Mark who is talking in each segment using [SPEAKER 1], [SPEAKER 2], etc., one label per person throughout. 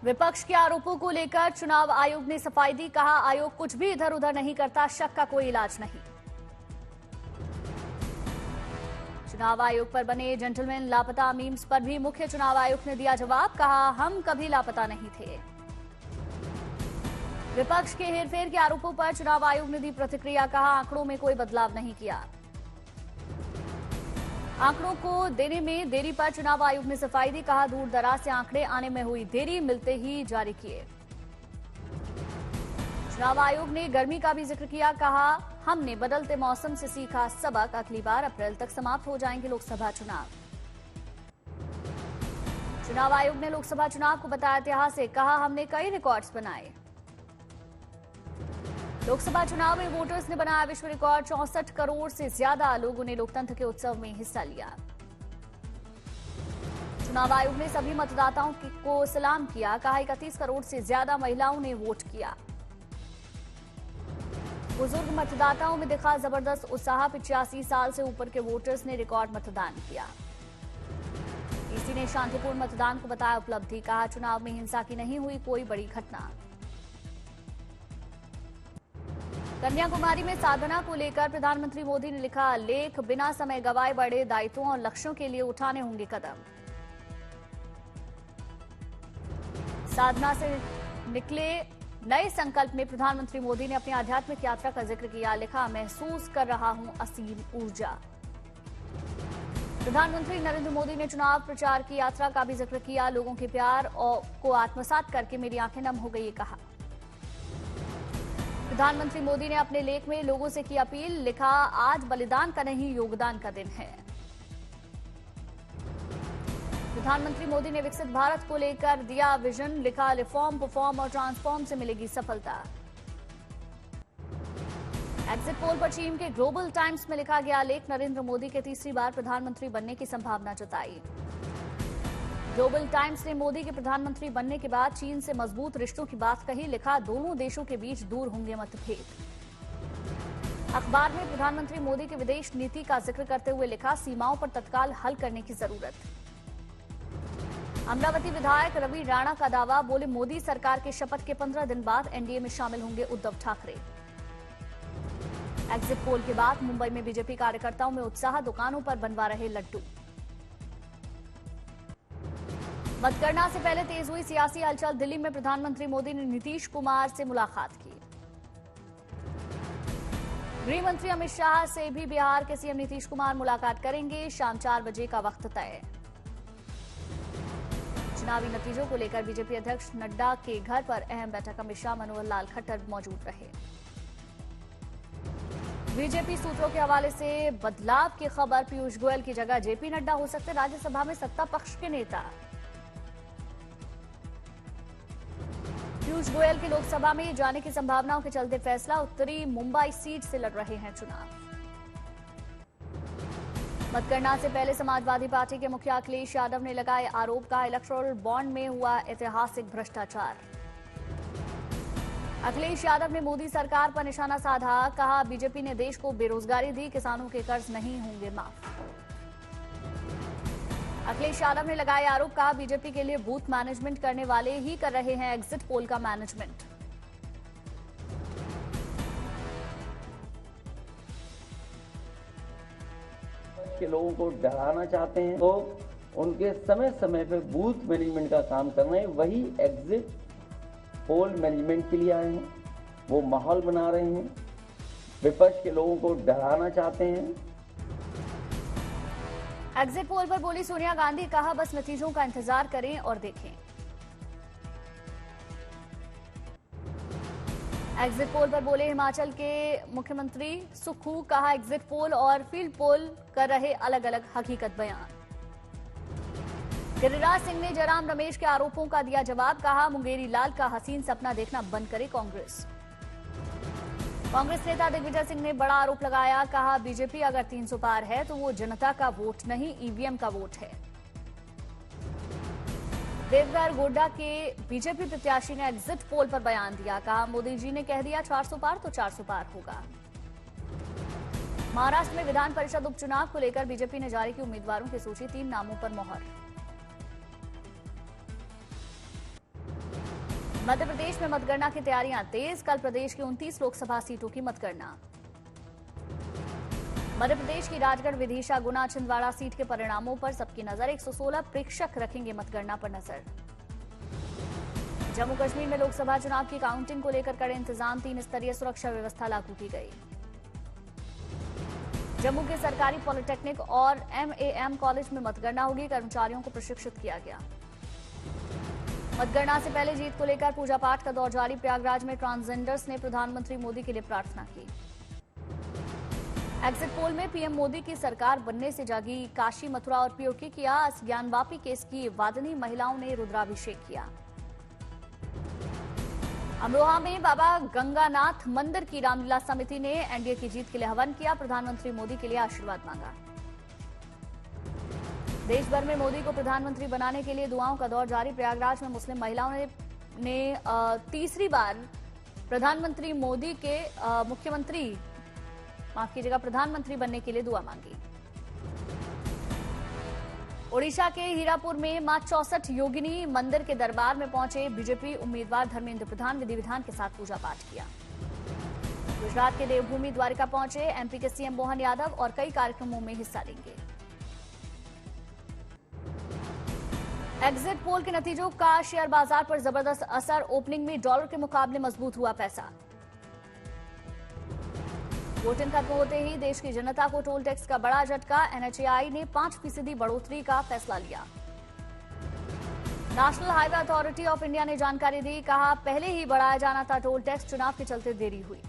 [SPEAKER 1] विपक्ष के आरोपों को लेकर चुनाव आयोग ने सफाई दी। कहा, आयोग कुछ भी इधर उधर नहीं करता, शक का कोई इलाज नहीं। चुनाव आयोग पर बने जेंटलमैन लापता मीम्स पर भी मुख्य चुनाव आयुक्त ने दिया जवाब। कहा, हम कभी लापता नहीं थे। विपक्ष के हेरफेर के आरोपों पर चुनाव आयोग ने दी प्रतिक्रिया। कहा, आंकड़ों में कोई बदलाव नहीं किया। आंकड़ों को देने में देरी पर चुनाव आयोग ने सफाई दी। कहा, दूर दराज से आंकड़े आने में हुई देरी, मिलते ही जारी किए। चुनाव आयोग ने गर्मी का भी जिक्र किया। कहा, हमने बदलते मौसम से सीखा सबक, अगली बार अप्रैल तक समाप्त हो जाएंगे लोकसभा चुनाव। चुनाव आयोग ने लोकसभा चुनाव को बताया ऐतिहासिक। कहा, हमने कई रिकॉर्ड्स बनाए। लोकसभा चुनाव में वोटर्स ने बनाया विश्व रिकॉर्ड। 64 करोड़ से ज्यादा लोगों ने लोकतंत्र के उत्सव में हिस्सा लिया। चुनाव आयोग ने सभी मतदाताओं को सलाम किया। कहा, 31 करोड़ से ज्यादा महिलाओं ने वोट किया। बुजुर्ग मतदाताओं में दिखा जबरदस्त उत्साह। 85 साल से ऊपर के वोटर्स ने रिकॉर्ड मतदान किया। ईसी ने शांतिपूर्ण मतदान को बताया उपलब्धि। कहा, चुनाव में हिंसा की नहीं हुई कोई बड़ी घटना। कन्याकुमारी में साधना को लेकर प्रधानमंत्री मोदी ने लिखा लेख, बिना समय गवाए बड़े दायित्वों और लक्ष्यों के लिए उठाने होंगे कदम। साधना से निकले नए संकल्प में प्रधानमंत्री मोदी ने अपनी आध्यात्मिक यात्रा का जिक्र किया। लिखा, महसूस कर रहा हूं असीम ऊर्जा। प्रधानमंत्री नरेंद्र मोदी ने चुनाव प्रचार की यात्रा का भी जिक्र किया। लोगों के प्यार को आत्मसात करके मेरी आंखें नम हो गई, कहा। प्रधानमंत्री मोदी ने अपने लेख में लोगों से की अपील। लिखा, आज बलिदान का नहीं योगदान का दिन है। प्रधानमंत्री मोदी ने विकसित भारत को लेकर दिया विजन। लिखा, रिफॉर्म, परफॉर्म और ट्रांसफॉर्म से मिलेगी सफलता। एग्जिट पोल पर चीन के ग्लोबल टाइम्स में लिखा गया लेख, नरेंद्र मोदी के तीसरी बार प्रधानमंत्री बनने की संभावना जताई। ग्लोबल टाइम्स ने मोदी के प्रधानमंत्री बनने के बाद चीन से मजबूत रिश्तों की बात कही। लिखा, दोनों देशों के बीच दूर होंगे मतभेद। अखबार में प्रधानमंत्री मोदी की विदेश नीति का जिक्र करते हुए लिखा, सीमाओं पर तत्काल हल करने की जरूरत। अमरावती विधायक रवि राणा का दावा। बोले, मोदी सरकार के शपथ के 15 दिन बाद एनडीए में शामिल होंगे उद्धव ठाकरे। एग्जिट पोल के बाद मुंबई में बीजेपी कार्यकर्ताओं में उत्साह। दुकानों पर बनवा रहे लड्डू। मतगणना से पहले तेज हुई सियासी हलचल। दिल्ली में प्रधानमंत्री मोदी ने नीतीश कुमार से मुलाकात की। गृह मंत्री अमित शाह से भी बिहार के सीएम नीतीश कुमार मुलाकात करेंगे। शाम 4 बजे का वक्त तय। चुनावी नतीजों को लेकर बीजेपी अध्यक्ष नड्डा के घर पर अहम बैठक। अमित शाह, मनोहर लाल खट्टर मौजूद रहे। बीजेपी सूत्रों के हवाले से बदलाव की खबर। पीयूष गोयल की जगह जेपी नड्डा हो सकते राज्यसभा में सत्ता पक्ष के नेता। पीयूष गोयल के लोकसभा में जाने की संभावनाओं के चलते फैसला। उत्तरी मुंबई सीट से लड़ रहे हैं चुनाव। मतगणना से पहले समाजवादी पार्टी के मुखिया अखिलेश यादव ने लगाए आरोप। का इलेक्टोरल बॉन्ड में हुआ ऐतिहासिक भ्रष्टाचार। अखिलेश यादव ने मोदी सरकार पर निशाना साधा। कहा, बीजेपी ने देश को बेरोजगारी दी, किसानों के कर्ज नहीं होंगे माफ। अखिलेश यादव ने लगाए आरोप। कहा, बीजेपी के लिए बूथ मैनेजमेंट करने वाले ही कर रहे हैं एग्जिट पोल का मैनेजमेंट।
[SPEAKER 2] के लोगों को डराना चाहते हैं तो उनके समय समय पे बूथ मैनेजमेंट का काम कर रहे हैं। वही एग्जिट पोल मैनेजमेंट के लिए आए हैं, वो माहौल बना रहे हैं। विपक्ष के लोगों को डराना चाहते हैं।
[SPEAKER 1] एग्जिट पोल पर बोली सोनिया गांधी। कहा, बस नतीजों का इंतजार करें और देखें। एग्जिट पोल पर बोले हिमाचल के मुख्यमंत्री सुक्खू। कहा, एग्जिट पोल और फील्ड पोल कर रहे अलग अलग हकीकत बयान। गिरिराज सिंह ने जयराम रमेश के आरोपों का दिया जवाब। कहा, मुंगेरी लाल का हसीन सपना देखना बंद करे कांग्रेस। कांग्रेस नेता दिग्विजय सिंह ने बड़ा आरोप लगाया। कहा, बीजेपी अगर 300 पार है तो वो जनता का वोट नहीं, ईवीएम का वोट है। देवघर गोड्डा के बीजेपी प्रत्याशी ने एग्जिट पोल पर बयान दिया। कहा, मोदी जी ने कह दिया 400 पार तो 400 पार होगा। महाराष्ट्र में विधान परिषद उपचुनाव को लेकर बीजेपी ने जारी की उम्मीदवारों की सूची। 3 नामों पर मोहर। मध्य प्रदेश में मतगणना की तैयारियां तेज। कल प्रदेश की 29 लोकसभा सीटों की मतगणना। मध्य प्रदेश की राजगढ़, विदिशा, गुना, छिंदवाड़ा सीट के परिणामों पर सबकी नजर। 116 प्रेक्षक रखेंगे मतगणना पर नजर। जम्मू कश्मीर में लोकसभा चुनाव की काउंटिंग को लेकर कड़े इंतजाम। 3 स्तरीय सुरक्षा व्यवस्था लागू की गई। जम्मू के सरकारी पॉलिटेक्निक और MAM कॉलेज में मतगणना होगी। कर्मचारियों को प्रशिक्षित किया गया। मतगणना से पहले जीत को लेकर पूजा पाठ का दौर जारी। प्रयागराज में ट्रांसजेंडर्स ने प्रधानमंत्री मोदी के लिए प्रार्थना की। एग्जिट पोल में पीएम मोदी की सरकार बनने से जागी काशी, मथुरा और पीओके किया। ज्ञानवापी केस की वादिनी महिलाओं ने रुद्राभिषेक किया। अमरोहा में बाबा गंगानाथ मंदिर की रामलीला समिति ने एनडीए की जीत के लिए हवन किया। प्रधानमंत्री मोदी के लिए आशीर्वाद मांगा। देश भर में मोदी को प्रधानमंत्री बनाने के लिए दुआओं का दौर जारी। प्रयागराज में मुस्लिम महिलाओं ने तीसरी बार प्रधानमंत्री मोदी के प्रधानमंत्री बनने के लिए दुआ मांगी। ओडिशा के हीरापुर में मां 64 योगिनी मंदिर के दरबार में पहुंचे बीजेपी उम्मीदवार धर्मेंद्र प्रधान। विधि विधान के साथ पूजा पाठ किया। गुजरात के देवभूमि द्वारिका पहुंचे एमपी के सीएम मोहन यादव और कई कार्यक्रमों में हिस्सा लेंगे। एग्जिट पोल के नतीजों का शेयर बाजार पर जबरदस्त असर। ओपनिंग में डॉलर के मुकाबले मजबूत हुआ पैसा। वोटिंग खत्म होते ही देश की जनता को टोल टैक्स का बड़ा झटका। NHAI ने 5% बढ़ोतरी का फैसला लिया। National highway authority of India ने जानकारी दी। कहा पहले ही बढ़ाया जाना था टोल टैक्स, चुनाव के चलते देरी हुई।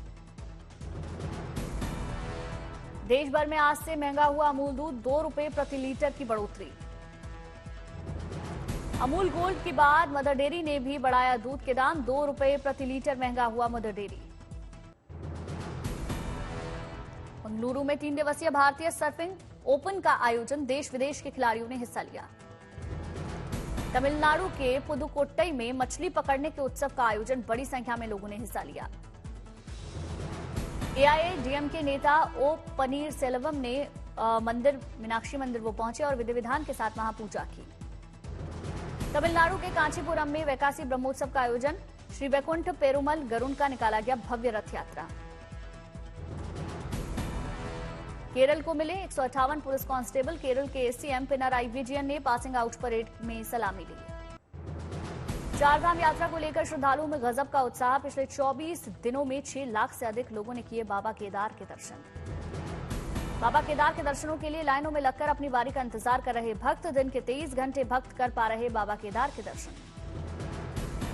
[SPEAKER 1] देश भर में आज से महंगा हुआ अमूल दूध। 2 रुपए प्रति लीटर की बढ़ोतरी। अमूल गोल्ड के बाद मदर डेयरी ने भी बढ़ाया दूध के दाम। 2 रुपए प्रति लीटर महंगा हुआ मदर डेयरी। बेंगलुरु में 3 दिवसीय भारतीय सर्फिंग ओपन का आयोजन। देश विदेश के खिलाड़ियों ने हिस्सा लिया। तमिलनाडु के पुदुकोट्टई में मछली पकड़ने के उत्सव का आयोजन। बड़ी संख्या में लोगों ने हिस्सा लिया। AIADMK नेता O पनीरसेल्वम ने मीनाक्षी मंदिर वो पहुंचे और विधि विधान के साथ वहां पूजा की। तमिलनाडु के कांचीपुरम में वैकासी ब्रह्मोत्सव का आयोजन। श्री वैकुंठ पेरुमल गरुण का निकाला गया भव्य रथ यात्रा। केरल को मिले 158 पुलिस कांस्टेबल। केरल के सीएम पिनाराई विजयन ने पासिंग आउट परेड में सलामी ली। चारधाम यात्रा को लेकर श्रद्धालुओं में गजब का उत्साह। पिछले 24 दिनों में 6 लाख से अधिक लोगों ने किए बाबा केदार के दर्शन। बाबा केदार के दर्शनों के लिए लाइनों में लगकर अपनी बारी का इंतजार कर रहे भक्त। दिन के 23 घंटे भक्त कर पा रहे बाबा केदार के दर्शन।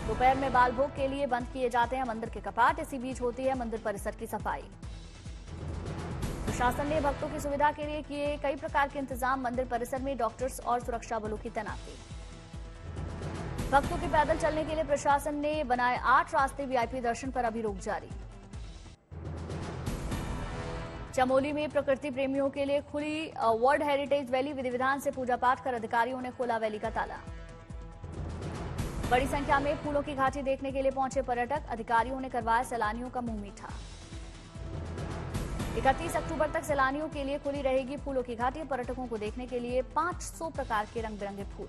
[SPEAKER 1] दोपहर में बाल भोग के लिए बंद किए जाते हैं मंदिर के कपाट। इसी बीच होती है मंदिर परिसर की सफाई। प्रशासन ने भक्तों की सुविधा के लिए किए कई प्रकार के इंतजाम। मंदिर परिसर में डॉक्टर्स और सुरक्षा बलों की तैनाती। भक्तों के पैदल चलने के लिए प्रशासन ने बनाए 8 रास्ते। वीआईपी दर्शन पर अभी रोक जारी। चमोली में प्रकृति प्रेमियों के लिए खुली वर्ल्ड हेरिटेज वैली। विधि विधान से पूजा पाठ कर अधिकारियों ने खोला वैली का ताला। बड़ी संख्या में फूलों की घाटी देखने के लिए पहुंचे पर्यटक। अधिकारियों ने करवाया सैलानियों का मुंह मीठा। 31 अक्टूबर तक सैलानियों के लिए खुली रहेगी फूलों की घाटी। पर्यटकों को देखने के लिए 500 प्रकार के रंग बिरंगे फूल।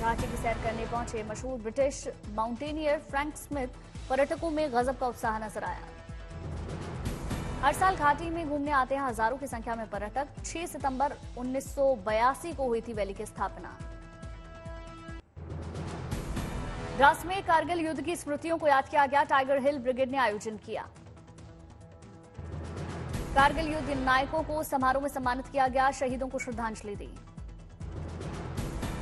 [SPEAKER 1] घाटी की सैर करने पहुंचे मशहूर ब्रिटिश माउंटेनियर फ्रैंक स्मिथ। पर्यटकों में गजब का उत्साह नजर आया। हर साल घाटी में घूमने आते हैं हजारों की संख्या में पर्यटक। 6 सितंबर 1982 को हुई थी वैली की स्थापना। द्रास में कारगिल युद्ध की स्मृतियों को याद किया गया। टाइगर हिल ब्रिगेड ने आयोजन किया। कारगिल युद्ध नायकों को समारोह में सम्मानित किया गया। शहीदों को श्रद्धांजलि दी।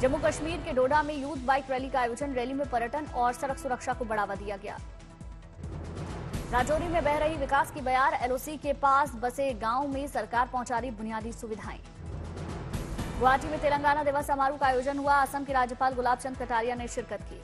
[SPEAKER 1] जम्मू कश्मीर के डोडा में यूथ बाइक रैली का आयोजन। रैली में पर्यटन और सड़क सुरक्षा को बढ़ावा दिया गया। राजौरी में बह रही विकास की बयार। LOC के पास बसे गांव में सरकार पहुंचा रही बुनियादी सुविधाएं। गुवाहाटी में तेलंगाना दिवस समारोह का आयोजन हुआ। असम के राज्यपाल गुलाब चंद कटारिया ने शिरकत की।